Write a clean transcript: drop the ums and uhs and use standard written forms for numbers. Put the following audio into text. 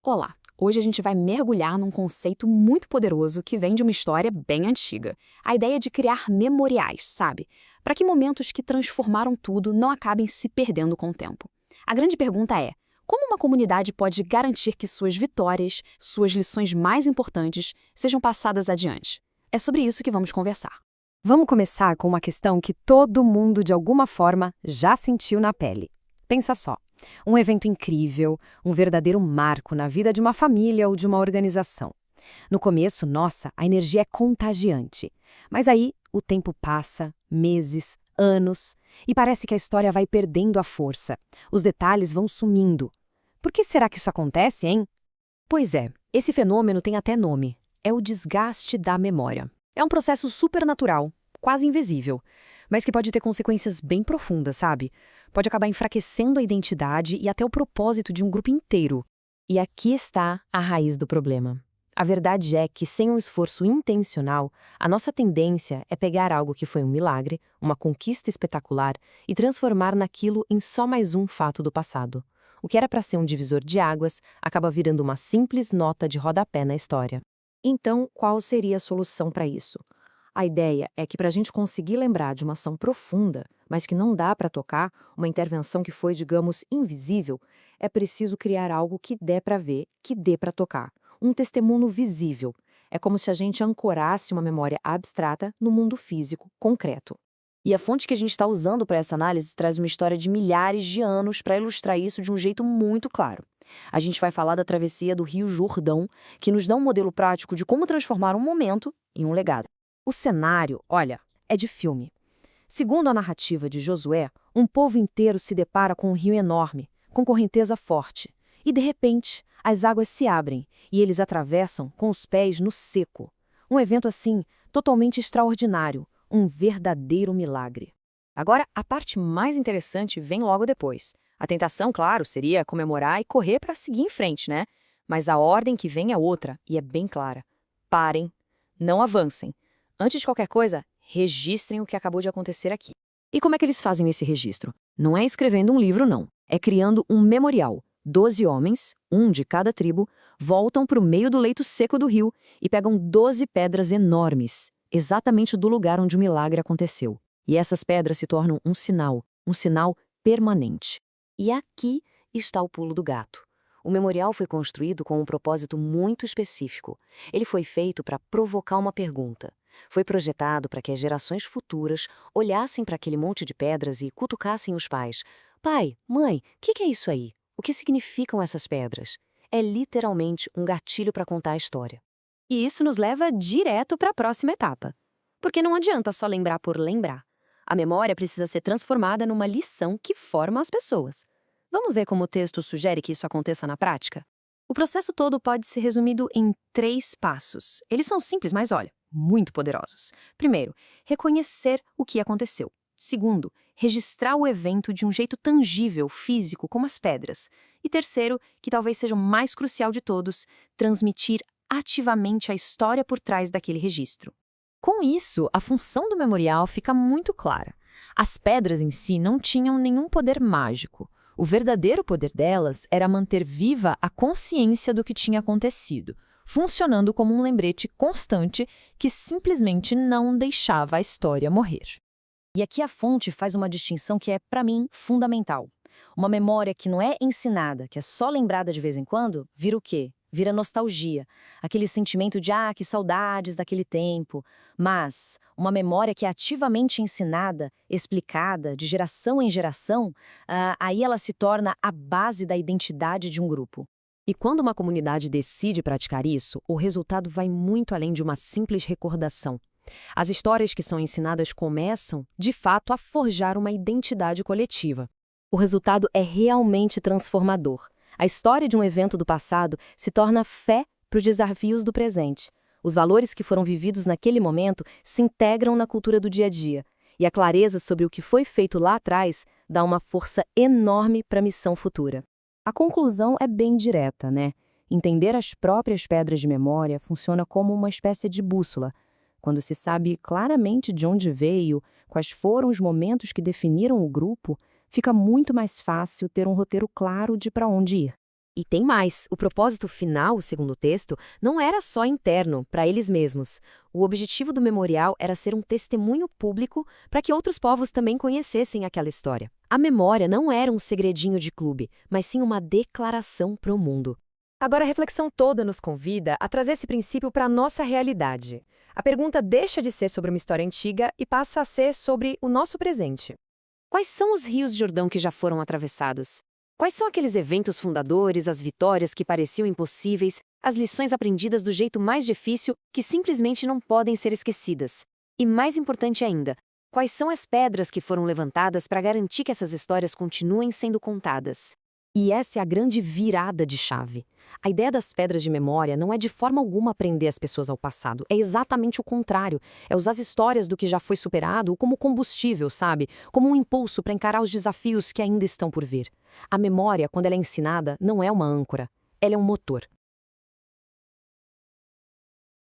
Olá! Hoje a gente vai mergulhar num conceito muito poderoso que vem de uma história bem antiga. A ideia de criar memoriais, sabe? Para que momentos que transformaram tudo não acabem se perdendo com o tempo. A grande pergunta é: como uma comunidade pode garantir que suas vitórias, suas lições mais importantes, sejam passadas adiante? É sobre isso que vamos conversar. Vamos começar com uma questão que todo mundo, de alguma forma, já sentiu na pele. Pensa só, um evento incrível, um verdadeiro marco na vida de uma família ou de uma organização. No começo, nossa, a energia é contagiante. Mas aí, o tempo passa, meses, anos, e parece que a história vai perdendo a força. Os detalhes vão sumindo. Por que será que isso acontece, hein? Pois é, esse fenômeno tem até nome. É o desgaste da memória. É um processo supernatural, quase invisível, mas que pode ter consequências bem profundas, sabe? Pode acabar enfraquecendo a identidade e até o propósito de um grupo inteiro. E aqui está a raiz do problema. A verdade é que, sem um esforço intencional, a nossa tendência é pegar algo que foi um milagre, uma conquista espetacular, e transformar naquilo em só mais um fato do passado. O que era para ser um divisor de águas acaba virando uma simples nota de rodapé na história. Então, qual seria a solução para isso? A ideia é que para a gente conseguir lembrar de uma ação profunda, mas que não dá para tocar, uma intervenção que foi, digamos, invisível, é preciso criar algo que dê para ver, que dê para tocar. Um testemunho visível. É como se a gente ancorasse uma memória abstrata no mundo físico, concreto. E a fonte que a gente está usando para essa análise traz uma história de milhares de anos para ilustrar isso de um jeito muito claro. A gente vai falar da travessia do Rio Jordão, que nos dá um modelo prático de como transformar um momento em um legado. O cenário, olha, é de filme. Segundo a narrativa de Josué, um povo inteiro se depara com um rio enorme, com correnteza forte. E, de repente, as águas se abrem e eles atravessam com os pés no seco. Um evento assim, totalmente extraordinário, um verdadeiro milagre. Agora, a parte mais interessante vem logo depois. A tentação, claro, seria comemorar e correr para seguir em frente, né? Mas a ordem que vem é outra e é bem clara. Parem, não avancem. Antes de qualquer coisa, registrem o que acabou de acontecer aqui. E como é que eles fazem esse registro? Não é escrevendo um livro, não. É criando um memorial. 12 homens, um de cada tribo, voltam para o meio do leito seco do rio e pegam 12 pedras enormes, exatamente do lugar onde o milagre aconteceu. E essas pedras se tornam um sinal permanente. E aqui está o pulo do gato. O memorial foi construído com um propósito muito específico. Ele foi feito para provocar uma pergunta. Foi projetado para que as gerações futuras olhassem para aquele monte de pedras e cutucassem os pais. Pai, mãe, o que é isso aí? O que significam essas pedras? É literalmente um gatilho para contar a história. E isso nos leva direto para a próxima etapa. Porque não adianta só lembrar por lembrar. A memória precisa ser transformada numa lição que forma as pessoas. Vamos ver como o texto sugere que isso aconteça na prática? O processo todo pode ser resumido em 3 passos. Eles são simples, mas olha, muito poderosos. Primeiro, reconhecer o que aconteceu. Segundo, registrar o evento de um jeito tangível, físico, como as pedras. E terceiro, que talvez seja o mais crucial de todos, transmitir ativamente a história por trás daquele registro. Com isso, a função do memorial fica muito clara. As pedras em si não tinham nenhum poder mágico. O verdadeiro poder delas era manter viva a consciência do que tinha acontecido, funcionando como um lembrete constante que simplesmente não deixava a história morrer. E aqui a fonte faz uma distinção que é, para mim, fundamental. Uma memória que não é ensinada, que é só lembrada de vez em quando, vira o quê? Vira nostalgia. Aquele sentimento de, que saudades daquele tempo. Mas uma memória que é ativamente ensinada, explicada, de geração em geração, aí ela se torna a base da identidade de um grupo. E quando uma comunidade decide praticar isso, o resultado vai muito além de uma simples recordação. As histórias que são ensinadas começam, de fato, a forjar uma identidade coletiva. O resultado é realmente transformador. A história de um evento do passado se torna fé para os desafios do presente. Os valores que foram vividos naquele momento se integram na cultura do dia a dia. E a clareza sobre o que foi feito lá atrás dá uma força enorme para a missão futura. A conclusão é bem direta, né? Entender as próprias pedras de memória funciona como uma espécie de bússola. Quando se sabe claramente de onde veio, quais foram os momentos que definiram o grupo, fica muito mais fácil ter um roteiro claro de para onde ir. E tem mais, o propósito final, segundo o texto, não era só interno, para eles mesmos. O objetivo do memorial era ser um testemunho público para que outros povos também conhecessem aquela história. A memória não era um segredinho de clube, mas sim uma declaração para o mundo. Agora a reflexão toda nos convida a trazer esse princípio para a nossa realidade. A pergunta deixa de ser sobre uma história antiga e passa a ser sobre o nosso presente. Quais são os rios de Jordão que já foram atravessados? Quais são aqueles eventos fundadores, as vitórias que pareciam impossíveis, as lições aprendidas do jeito mais difícil que simplesmente não podem ser esquecidas? E mais importante ainda, quais são as pedras que foram levantadas para garantir que essas histórias continuem sendo contadas? E essa é a grande virada de chave. A ideia das pedras de memória não é de forma alguma prender as pessoas ao passado. É exatamente o contrário. É usar as histórias do que já foi superado como combustível, sabe? Como um impulso para encarar os desafios que ainda estão por vir. A memória, quando ela é ensinada, não é uma âncora. Ela é um motor.